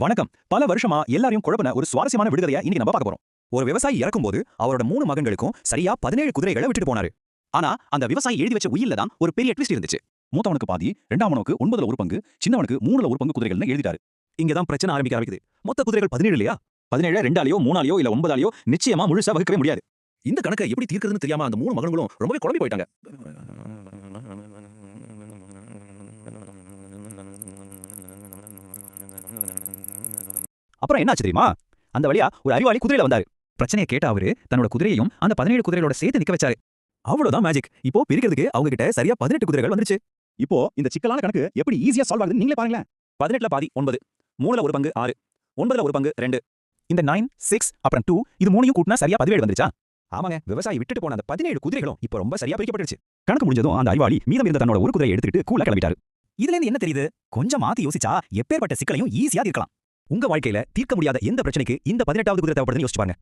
வணக்கம். பல வருஷமா எல்லாரையும் குழப்பின ஒரு சுவாரஸ்யமான விடுகதையை இன்னைக்கு நம்ம பார்க்க போறோம். ஒரு விவசாயி இறக்கும்போது அவரோட 3 மகன்களுக்கும் சரியா 17 குதிரைகளை விட்டுட்டு போனாரு. ஆனா அந்த விவசாயி எழுதி வச்ச உயில்ல தான் ஒரு பெரிய ட்விஸ்ட் இருந்துச்சு. மூத்தவனுக்கு பாதி, இரண்டாமனுக்கு 9ல ஒரு பங்கு, சின்னவனுக்கு 3ல ஒரு பங்கு குதிரைகள்னு எழுதிட்டாரு. இங்க தான் பிரச்சனை ஆரம்பிக்குது. மொத்த குதிரைகள் 17 இல்லையா? 17 2ஆலயோ 3ஆலயோ இல்ல 9ஆலயோ நிச்சயமா முழுசா வகுக்கவே முடியாது. இந்த கணக்கை எப்படி தீர்க்கிறதுன்னு தெரியாம அந்த 3 மகன்களும் ரொம்பவே குழம்பி போயிட்டாங்க. அப்புறம் என்னாச்சு தெரியுமா? அந்த வழியா ஒரு அறிவாளி குதிரையில வந்தாரு. பிரச்சனையை கேட்ட அவரு தன்னோட குதிரையையும் அந்த 17 குதிரைகளோட சேர்த்து நிக்க வச்சாரு. அவ்வளவுதான் மேஜிக். இப்போ பிரிக்கிறதுக்கு அவங்க கிட்ட சரியா 18 குதிரைகள் வந்துருச்சு. இப்போ இந்த சிக்கலான கணக்கு எப்படி ஈஸியா சால்வ் ஆகுதுன்னு நீங்களே பாருங்களேன். 18ல பாதி 9, 3ல ஒரு பங்கு 6, 9ல ஒரு பங்கு 2. இந்த 9, 6 அப்புறம் 2 இது மூணையும் கூட்டினா சரியா 17 வந்துருச்சா? ஆமாங்க, விவசாயி விட்டுட்டு போன அந்த 17 குதிரைகளும் இப்போ ரொம்ப சரியா பிரிக்கப்பட்டுருச்சு. கணக்கு முடிஞ்சதும் அந்த அறிவாளி மீதம் இருந்த தன்னோட ஒரு குதிரையை எடுத்துக்கிட்டு கூலா கிளம்பிட்டாரு. இதுல இருந்து என்ன தெரியுது? கொஞ்சம் மாத்தி யோசிச்சா எப்பேற்பட்ட சிக்கலையும் ஈஸியா தீர்க்கலாம். உங்க வாழ்க்கையில தீர்க்க முடியாத எந்த பிரச்சனைக்கு இந்த 18வது குதிரை தேவைப்படுதுன்னு யோசிச்சு பாருங்க.